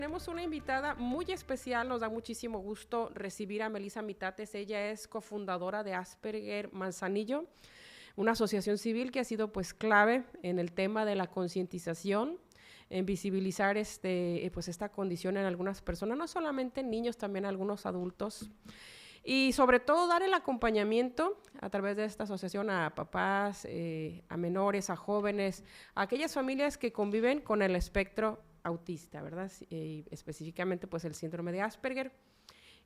Tenemos una invitada muy especial, nos da muchísimo gusto recibir a Melissa Mitates. Ella es cofundadora de Asperger Manzanillo, una asociación civil que ha sido pues clave en el tema de la concientización, en visibilizar pues esta condición en algunas personas, no solamente en niños, también en algunos adultos. Y sobre todo dar el acompañamiento a través de esta asociación a papás, a menores, a jóvenes, a aquellas familias que conviven con el espectro autista, ¿verdad? Específicamente pues el síndrome de Asperger.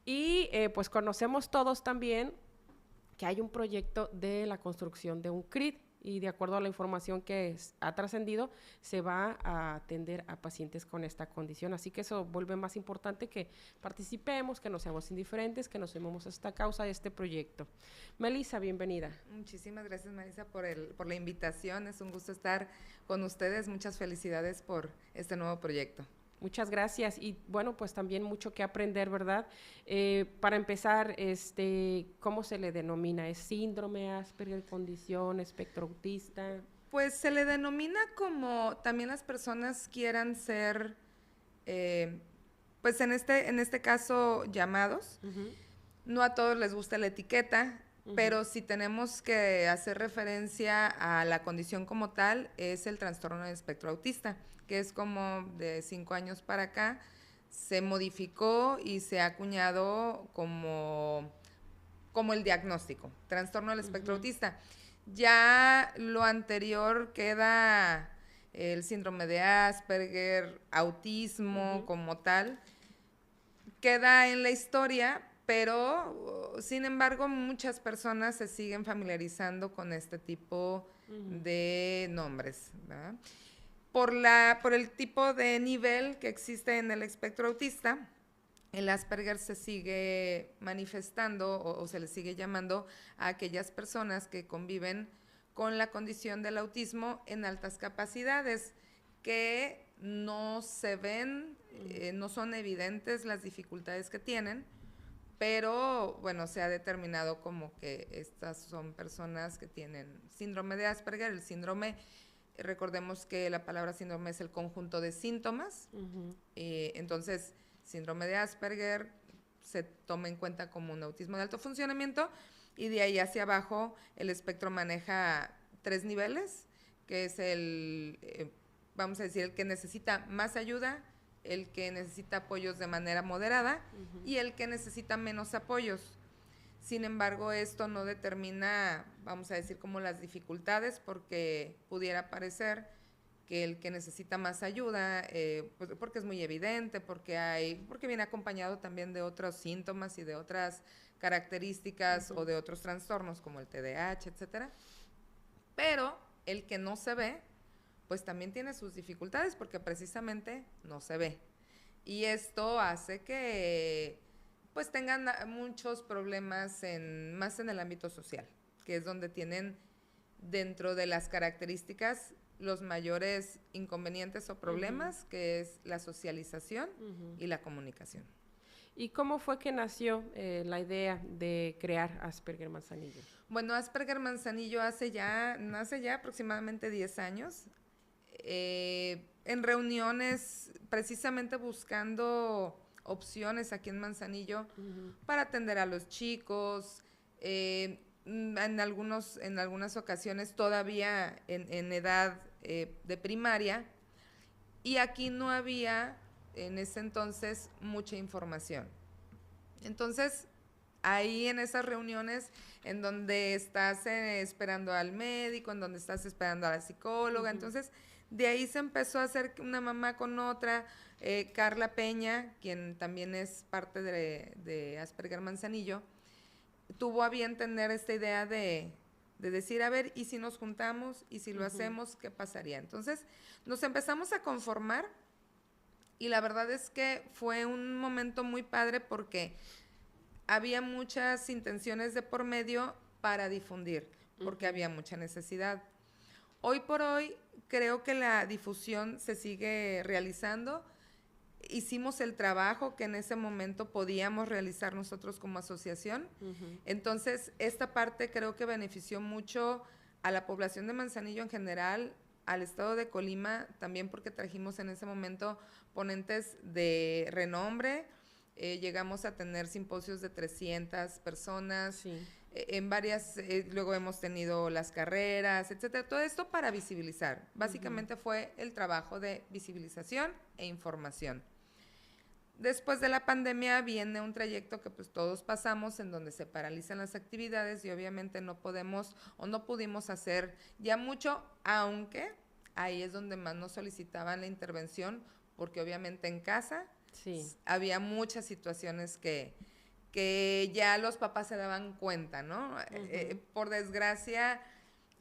Y pues conocemos todos también que hay un proyecto de la construcción de un CRID y de acuerdo a la información que ha trascendido, se va a atender a pacientes con esta condición. Así que eso vuelve más importante que participemos, que no seamos indiferentes, que nos sumemos a esta causa, a este proyecto. Melissa, bienvenida. Muchísimas gracias, Marisa, por la invitación. Es un gusto estar con ustedes. Muchas felicidades por este nuevo proyecto. Muchas gracias y bueno, pues también mucho que aprender, ¿verdad? Para empezar, ¿cómo se le denomina? ¿Es síndrome Asperger, condición, espectro autista? Pues se le denomina como también las personas quieran ser, pues en este caso, llamados. No a todos les gusta la etiqueta, pero si tenemos que hacer referencia a la condición como tal, es el trastorno del espectro autista, que es como de 5 años para acá, se modificó y se ha acuñado como el diagnóstico, trastorno del espectro autista. Ya lo anterior queda el síndrome de Asperger, autismo como tal, queda en la historia, pero sin embargo muchas personas se siguen familiarizando con este tipo de nombres, ¿verdad? Por el tipo de nivel que existe en el espectro autista, el Asperger se sigue manifestando o se le sigue llamando a aquellas personas que conviven con la condición del autismo en altas capacidades, que no se ven, no son evidentes las dificultades que tienen, pero bueno, se ha determinado como que estas son personas que tienen síndrome de Asperger. El síndrome, recordemos que la palabra síndrome es el conjunto de síntomas, entonces síndrome de Asperger se toma en cuenta como un autismo de alto funcionamiento y de ahí hacia abajo el espectro maneja 3 niveles, que es vamos a decir, el que necesita más ayuda, el que necesita apoyos de manera moderada y el que necesita menos apoyos. Sin embargo, esto no determina, vamos a decir, como las dificultades, porque pudiera parecer que el que necesita más ayuda, pues porque es muy evidente, porque viene acompañado también de otros síntomas y de otras características o de otros trastornos como el TDAH, etcétera. Pero el que no se ve, pues también tiene sus dificultades porque precisamente no se ve. Y esto hace que pues tengan muchos problemas más en el ámbito social, que es donde tienen dentro de las características los mayores inconvenientes o problemas, que es la socialización y la comunicación. ¿Y cómo fue que nació la idea de crear Asperger Manzanillo? Bueno, Asperger Manzanillo nace ya aproximadamente 10 años, en reuniones precisamente buscando opciones aquí en Manzanillo para atender a los chicos, en algunas ocasiones todavía en edad de primaria, y aquí no había en ese entonces mucha información. Entonces, ahí en esas reuniones en donde estás esperando al médico, en donde estás esperando a la psicóloga, entonces de ahí se empezó a hacer una mamá con otra, Carla Peña, quien también es parte de Asperger Manzanillo, tuvo a bien tener esta idea de decir, a ver, ¿y si nos juntamos? ¿Y si lo hacemos? ¿Qué pasaría? Entonces nos empezamos a conformar y la verdad es que fue un momento muy padre porque había muchas intenciones de por medio para difundir, porque había mucha necesidad. Hoy por hoy creo que la difusión se sigue realizando. Hicimos el trabajo que en ese momento podíamos realizar nosotros como asociación. Entonces, esta parte creo que benefició mucho a la población de Manzanillo en general, al estado de Colima, también porque trajimos en ese momento ponentes de renombre. Llegamos a tener simposios de 300 personas, Sí. En varias, luego hemos tenido las carreras, etcétera. Todo esto para visibilizar. Básicamente fue el trabajo de visibilización e información. Después de la pandemia viene un trayecto que pues todos pasamos en donde se paralizan las actividades y obviamente no podemos o no pudimos hacer ya mucho, aunque ahí es donde más nos solicitaban la intervención, porque obviamente en casa Sí. había muchas situaciones que ya los papás se daban cuenta, ¿no? Por desgracia,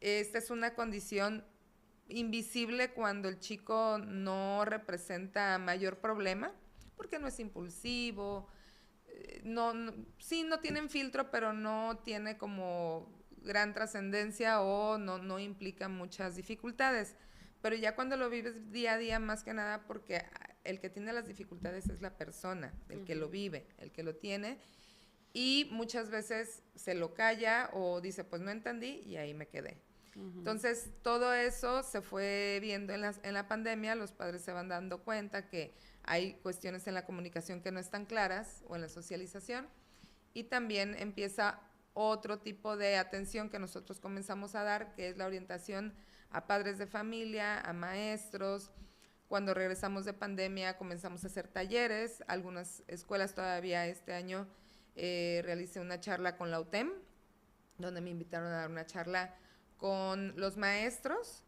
esta es una condición invisible cuando el chico no representa mayor problema, porque no es impulsivo, sí, no tienen filtro, pero no tiene como gran trascendencia o no implica muchas dificultades. Pero ya cuando lo vives día a día, más que nada, porque el que tiene las dificultades es la persona, el que lo vive, el que lo tiene, y muchas veces se lo calla o dice, pues no entendí y ahí me quedé. Entonces, todo eso se fue viendo en la pandemia, los padres se van dando cuenta que hay cuestiones en la comunicación que no están claras o en la socialización, y también empieza otro tipo de atención que nosotros comenzamos a dar, que es la orientación a padres de familia, a maestros. Cuando regresamos de pandemia comenzamos a hacer talleres, algunas escuelas todavía este año realicé una charla con la UTEM, donde me invitaron a dar una charla con los maestros.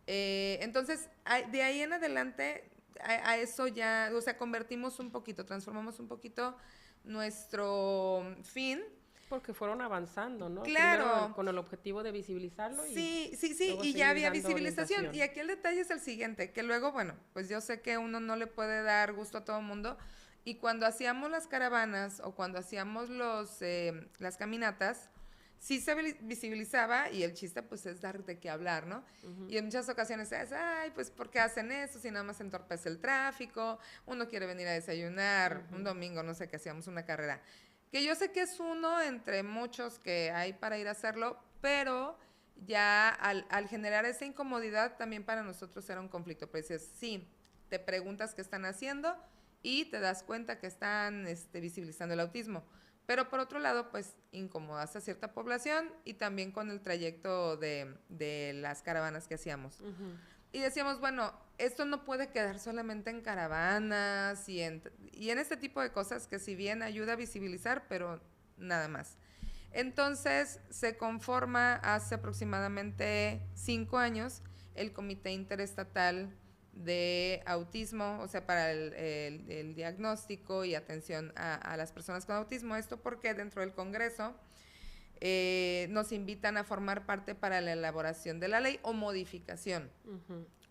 Entonces, de ahí en adelante, a eso ya, o sea, convertimos un poquito, transformamos un poquito nuestro fin. Porque fueron avanzando, ¿no? Claro. Primero con el objetivo de visibilizarlo Sí, y sí, luego y seguir ya había dando visibilización. orientación. Y aquí el detalle es el siguiente, que luego, bueno, pues yo sé que uno no le puede dar gusto a todo el mundo, y cuando hacíamos las caravanas o cuando hacíamos las caminatas, sí se visibilizaba, y el chiste pues es dar de qué hablar, ¿no? Y en muchas ocasiones es, ay, pues ¿por qué hacen eso si nada más entorpece el tráfico? Uno quiere venir a desayunar, un domingo, no sé, que hacíamos una carrera. Que yo sé que es uno entre muchos que hay para ir a hacerlo, pero ya al generar esa incomodidad también para nosotros era un conflicto. Pues dices, sí, te preguntas qué están haciendo y te das cuenta que están visibilizando el autismo. Pero por otro lado, pues incomodas a cierta población, y también con el trayecto de las caravanas que hacíamos. Y decíamos, bueno, esto no puede quedar solamente en caravanas y en este tipo de cosas que si bien ayuda a visibilizar, pero nada más. Entonces se conforma hace aproximadamente 5 años el Comité Interestatal de Autismo, o sea, para el diagnóstico y atención a las personas con autismo. Esto porque dentro del Congreso nos invitan a formar parte para la elaboración de la ley o modificación,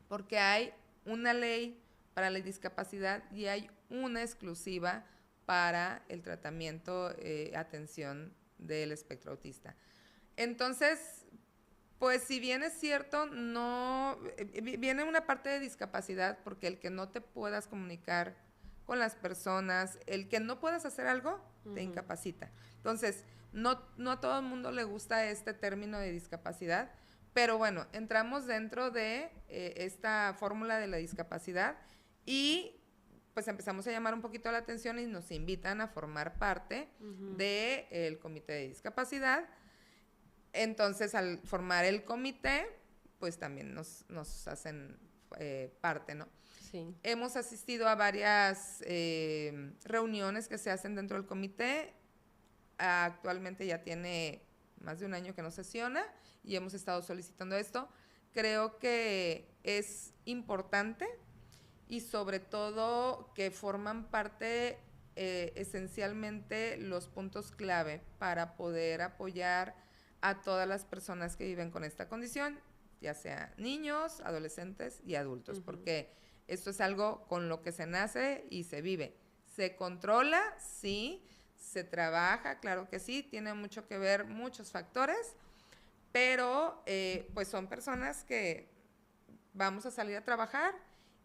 porque hay una ley para la discapacidad y hay una exclusiva para el tratamiento, atención del espectro autista. Entonces, pues si bien es cierto, no viene una parte de discapacidad, porque el que no te puedas comunicar con las personas, el que no puedas hacer algo, te incapacita. Entonces, no a todo el mundo le gusta este término de discapacidad, pero bueno, entramos dentro de esta fórmula de la discapacidad y pues empezamos a llamar un poquito la atención y nos invitan a formar parte del comité de discapacidad. Entonces, al formar el comité, pues también nos hacen parte, ¿no? Sí. Hemos asistido a varias reuniones que se hacen dentro del comité. Actualmente ya tiene más de un año que no sesiona y hemos estado solicitando esto. Creo que es importante, y sobre todo que forman parte esencialmente los puntos clave para poder apoyar a todas las personas que viven con esta condición, ya sea niños, adolescentes y adultos, porque esto es algo con lo que se nace y se vive. Se controla, sí, se trabaja, claro que sí, tiene mucho que ver, muchos factores, pero pues son personas que vamos a salir a trabajar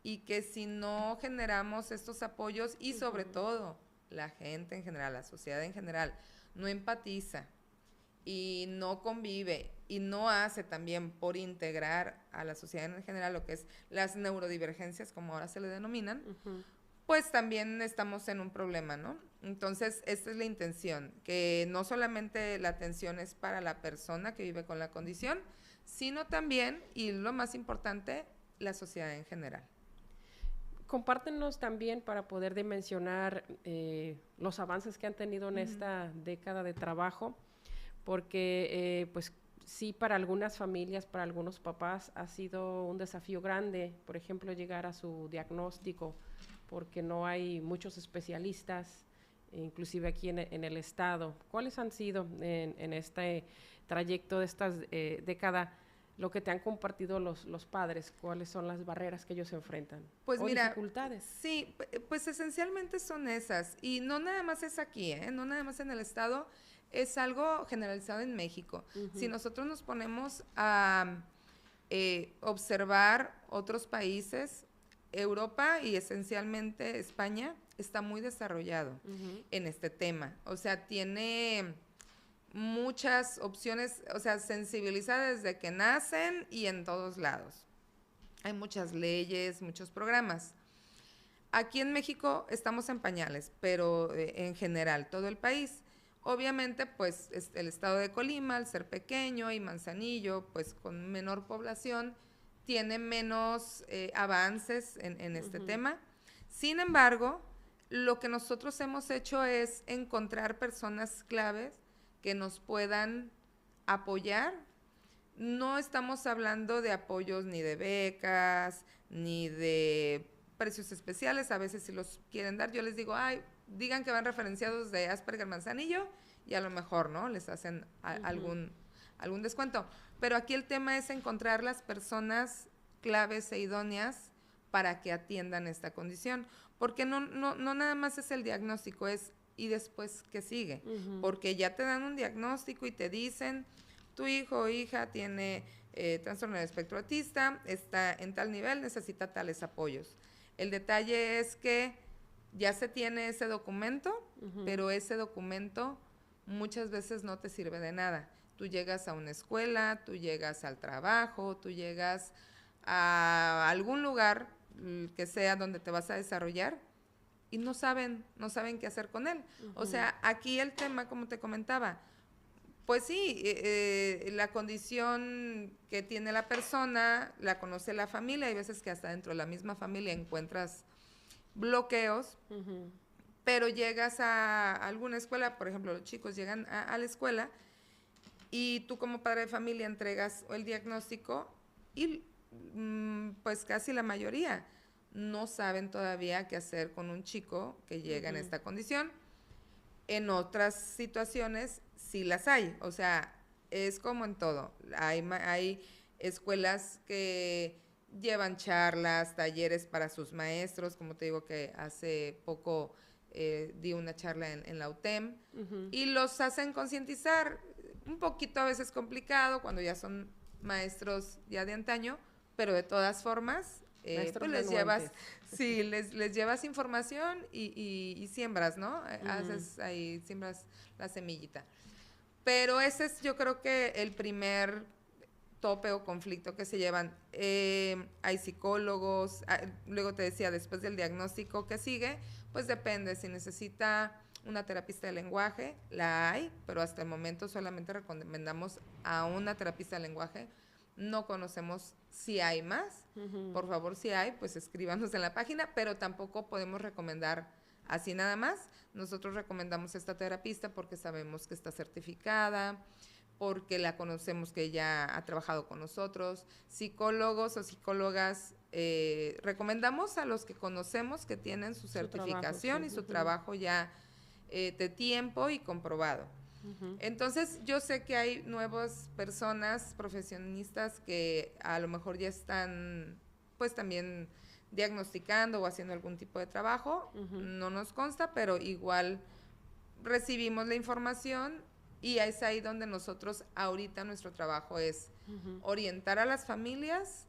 y que si no generamos estos apoyos y sobre todo la gente en general, la sociedad en general, no empatiza y no convive y no hace también por integrar a la sociedad en general lo que es las neurodivergencias, como ahora se le denominan, pues también estamos en un problema, ¿no? Entonces, esta es la intención, que no solamente la atención es para la persona que vive con la condición, sino también, y lo más importante, la sociedad en general. Compártenos también para poder dimensionar los avances que han tenido en esta década de trabajo, porque pues sí, para algunas familias, para algunos papás ha sido un desafío grande, por ejemplo, llegar a su diagnóstico, porque no hay muchos especialistas, inclusive aquí en el estado. ¿Cuáles han sido en este trayecto de esta década lo que te han compartido los padres? ¿Cuáles son las barreras que ellos enfrentan? Pues ¿O mira, dificultades? sí, pues esencialmente son esas. Y no nada más es aquí, no nada más en el estado, es algo generalizado en México. Si nosotros nos ponemos a observar otros países, Europa y esencialmente España está muy desarrollado en este tema. O sea, tiene muchas opciones, o sea, sensibiliza desde que nacen y en todos lados. Hay muchas leyes, muchos programas. Aquí en México estamos en pañales, pero en general, todo el país. Obviamente, pues el estado de Colima, al ser pequeño, y Manzanillo, pues con menor población, tiene menos avances en este tema. Sin embargo, lo que nosotros hemos hecho es encontrar personas claves que nos puedan apoyar. No estamos hablando de apoyos ni de becas, ni de precios especiales. A veces si los quieren dar, yo les digo, ay, digan que van referenciados de Asperger Manzanillo y a lo mejor, ¿no? Les hacen algún descuento. Pero aquí el tema es encontrar las personas claves e idóneas para que atiendan esta condición. Porque no nada más es el diagnóstico, es y después qué sigue. Porque ya te dan un diagnóstico y te dicen, tu hijo o hija tiene trastorno del espectro autista, está en tal nivel, necesita tales apoyos. El detalle es que ya se tiene ese documento, pero ese documento muchas veces no te sirve de nada. Tú llegas a una escuela, tú llegas al trabajo, tú llegas a algún lugar que sea donde te vas a desarrollar y no saben qué hacer con él. O sea, aquí el tema, como te comentaba, pues sí, la condición que tiene la persona la conoce la familia. Hay veces que hasta dentro de la misma familia encuentras bloqueos, pero llegas a alguna escuela, por ejemplo, los chicos llegan a la escuela y tú como padre de familia entregas el diagnóstico y pues casi la mayoría no saben todavía qué hacer con un chico que llega en esta condición. En otras situaciones sí las hay, o sea, es como en todo. Hay escuelas que llevan charlas, talleres para sus maestros, como te digo que hace poco di una charla en la UTEM, y los hacen concientizar, un poquito a veces complicado cuando ya son maestros ya de antaño, pero de todas formas pues les llevas información y siembras, ¿no? Haces ahí, siembras la semillita. Pero ese es, yo creo que el primer tope o conflicto que se llevan. Hay psicólogos, luego te decía, después del diagnóstico que sigue, pues depende, si necesita una terapista de lenguaje, la hay, pero hasta el momento solamente recomendamos a una terapista de lenguaje. No conocemos si hay más. Por favor, si hay, pues escríbanos en la página, pero tampoco podemos recomendar así nada más. Nosotros recomendamos esta terapista porque sabemos que está certificada, porque la conocemos que ella ha trabajado con nosotros. Psicólogos o psicólogas, recomendamos a los que conocemos que tienen su certificación y su trabajo ya de tiempo y comprobado. Entonces, yo sé que hay nuevas personas, profesionistas, que a lo mejor ya están, pues también diagnosticando o haciendo algún tipo de trabajo. No nos consta, pero igual recibimos la información y es ahí donde nosotros ahorita nuestro trabajo es orientar a las familias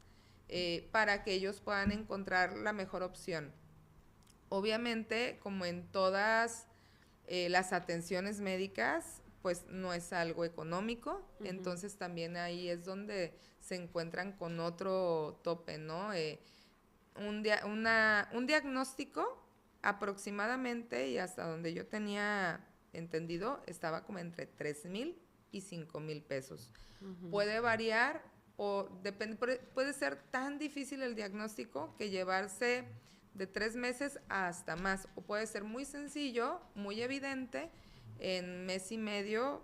para que ellos puedan encontrar la mejor opción. Obviamente, como en todas las atenciones médicas, pues no es algo económico, entonces también ahí es donde se encuentran con otro tope, ¿no? Un diagnóstico aproximadamente, y hasta donde yo tenía entendido, estaba como entre 3,000 y 5,000 pesos. Puede variar, puede ser tan difícil el diagnóstico que llevarse de 3 meses hasta más, o puede ser muy sencillo, muy evidente, en mes y medio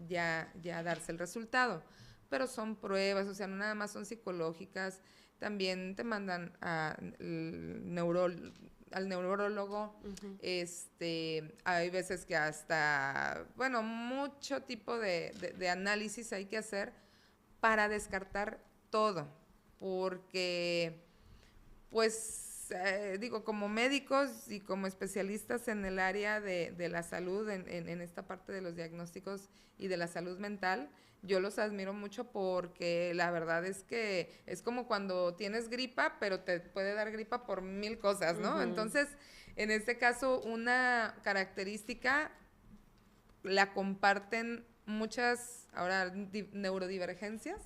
ya darse el resultado. Pero son pruebas, o sea, no nada más son psicológicas, también te mandan al neurólogo, hay veces que hasta, bueno, mucho tipo de análisis hay que hacer para descartar todo, porque, pues, digo, como médicos y como especialistas en el área de la salud, en esta parte de los diagnósticos y de la salud mental, yo los admiro mucho porque la verdad es que es como cuando tienes gripa, pero te puede dar gripa por 1000 cosas, ¿no? Entonces, en este caso, una característica la comparten muchas, ahora, neurodivergencias,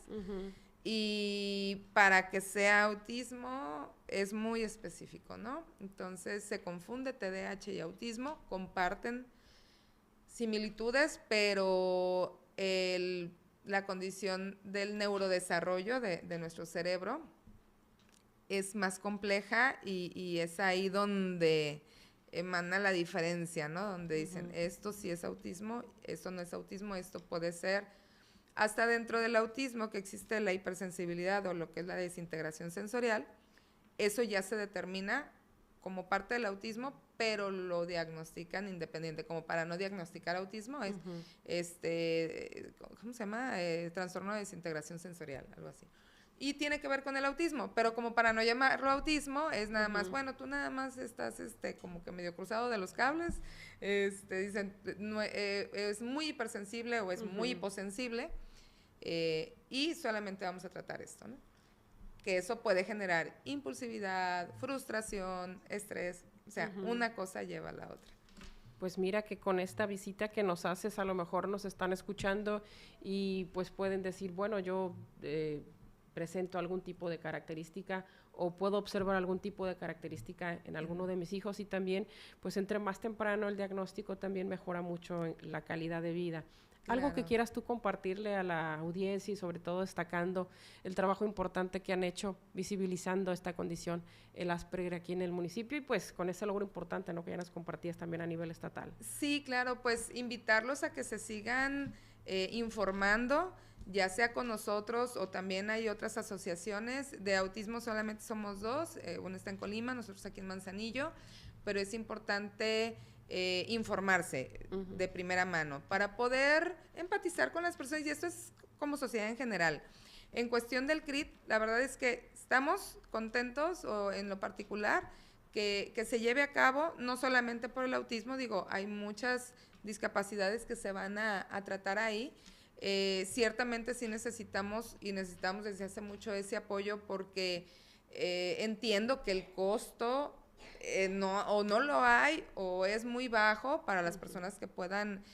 y para que sea autismo es muy específico, ¿no? Entonces se confunde TDAH y autismo, comparten similitudes, pero la condición del neurodesarrollo de nuestro cerebro es más compleja y es ahí donde emana la diferencia, ¿no? Donde dicen, esto sí es autismo, esto no es autismo, esto puede ser. Hasta dentro del autismo, que existe la hipersensibilidad o lo que es la desintegración sensorial, eso ya se determina como parte del autismo, pero lo diagnostican independiente, como para no diagnosticar autismo, es ¿cómo se llama? Trastorno de desintegración sensorial, algo así. Y tiene que ver con el autismo, pero como para no llamarlo autismo, es nada más, bueno, tú nada más estás como que medio cruzado de los cables, dicen, no, es muy hipersensible o es muy hiposensible, y solamente vamos a tratar esto, ¿no? Que eso puede generar impulsividad, frustración, estrés, o sea, una cosa lleva a la otra. Pues mira que con esta visita que nos haces, a lo mejor nos están escuchando y pues pueden decir, bueno, yo presento algún tipo de característica o puedo observar algún tipo de característica en alguno de mis hijos, y también, pues entre más temprano el diagnóstico también mejora mucho la calidad de vida. Claro. Algo que quieras tú compartirle a la audiencia y sobre todo destacando el trabajo importante que han hecho visibilizando esta condición, el Asperger, aquí en el municipio, y pues con ese logro importante, ¿no?, que ya nos compartías también a nivel estatal. Sí, claro, pues invitarlos a que se sigan informando, ya sea con nosotros o también hay otras asociaciones. De autismo solamente somos 2, uno está en Colima, nosotros aquí en Manzanillo, pero es importante informarse de primera mano para poder empatizar con las personas, y esto es como sociedad en general. En cuestión del CRIT, la verdad es que estamos contentos, o en lo particular, que se lleve a cabo, no solamente por el autismo, digo, hay muchas discapacidades que se van a tratar ahí. Ciertamente sí necesitamos desde hace mucho ese apoyo, porque entiendo que el costo no lo hay, o es muy bajo para las personas que puedan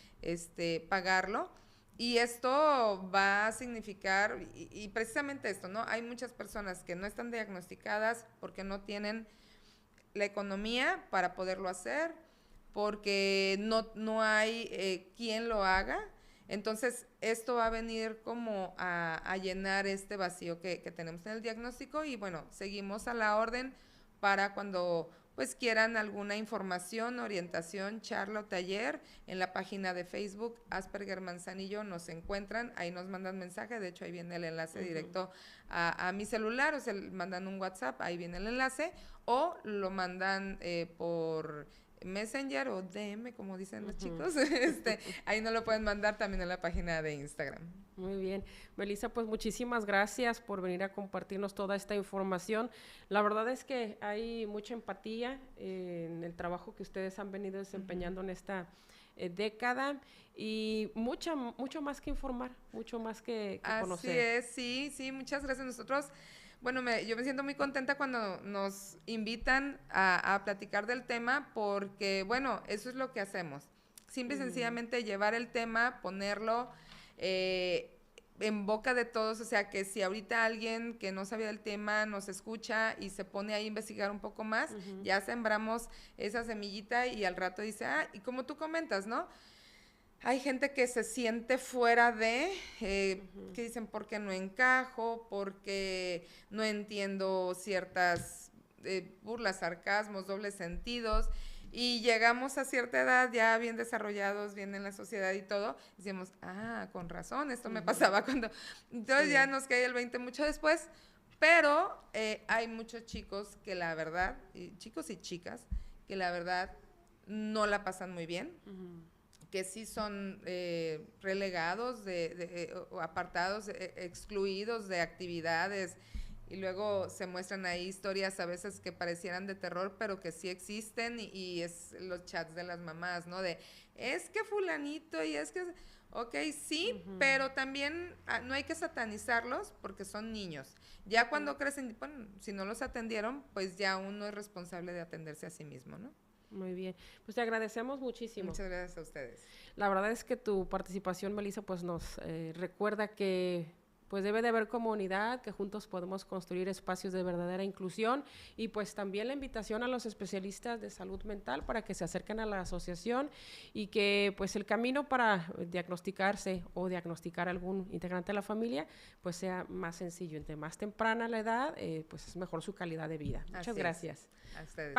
pagarlo, y esto va a significar, y precisamente esto, ¿no? Hay muchas personas que no están diagnosticadas porque no tienen la economía para poderlo hacer, porque no hay quien lo haga. Entonces, esto va a venir como a llenar este vacío que tenemos en el diagnóstico, y bueno, seguimos a la orden para cuando pues quieran alguna información, orientación, charla o taller. En la página de Facebook Asperger Manzanillo nos encuentran, ahí nos mandan mensaje, de hecho ahí viene el enlace directo a mi celular, o sea, mandan un WhatsApp, ahí viene el enlace, o lo mandan por Messenger o DM, como dicen los chicos, ahí no lo pueden mandar también en la página de Instagram. Muy bien. Melissa, pues muchísimas gracias por venir a compartirnos toda esta información. La verdad es que hay mucha empatía en el trabajo que ustedes han venido desempeñando en esta década, y mucho más que informar, mucho más que conocer. Así es, sí, muchas gracias. Nosotros, bueno, yo me siento muy contenta cuando nos invitan a platicar del tema, porque, bueno, eso es lo que hacemos. simple y sencillamente llevar el tema, ponerlo en boca de todos, o sea, que si ahorita alguien que no sabía del tema nos escucha y se pone ahí a investigar un poco más, ya sembramos esa semillita y al rato dice, y como tú comentas, ¿no? Hay gente que se siente fuera de, que dicen, porque no encajo, porque no entiendo ciertas burlas, sarcasmos, dobles sentidos, y llegamos a cierta edad ya bien desarrollados, bien en la sociedad y todo, y decimos, con razón, esto me pasaba cuando... Entonces ya nos cae el 20 mucho después, pero hay muchos chicos que la verdad, chicos y chicas, que la verdad no la pasan muy bien, que sí son relegados o apartados, excluidos de actividades, y luego se muestran ahí historias a veces que parecieran de terror, pero que sí existen, y es los chats de las mamás, ¿no? De, es que fulanito, y es que... Ok, sí, pero también no hay que satanizarlos porque son niños. Ya cuando crecen, bueno, si no los atendieron, pues ya uno es responsable de atenderse a sí mismo, ¿no? Muy bien, pues te agradecemos muchísimo. Muchas gracias a ustedes. La verdad es que tu participación, Melissa, pues nos recuerda que pues debe de haber comunidad, que juntos podemos construir espacios de verdadera inclusión, y pues también la invitación a los especialistas de salud mental para que se acerquen a la asociación, y que pues el camino para diagnosticarse o diagnosticar algún integrante de la familia pues sea más sencillo. Entre más temprana la edad, pues es mejor su calidad de vida. Muchas gracias. A ustedes.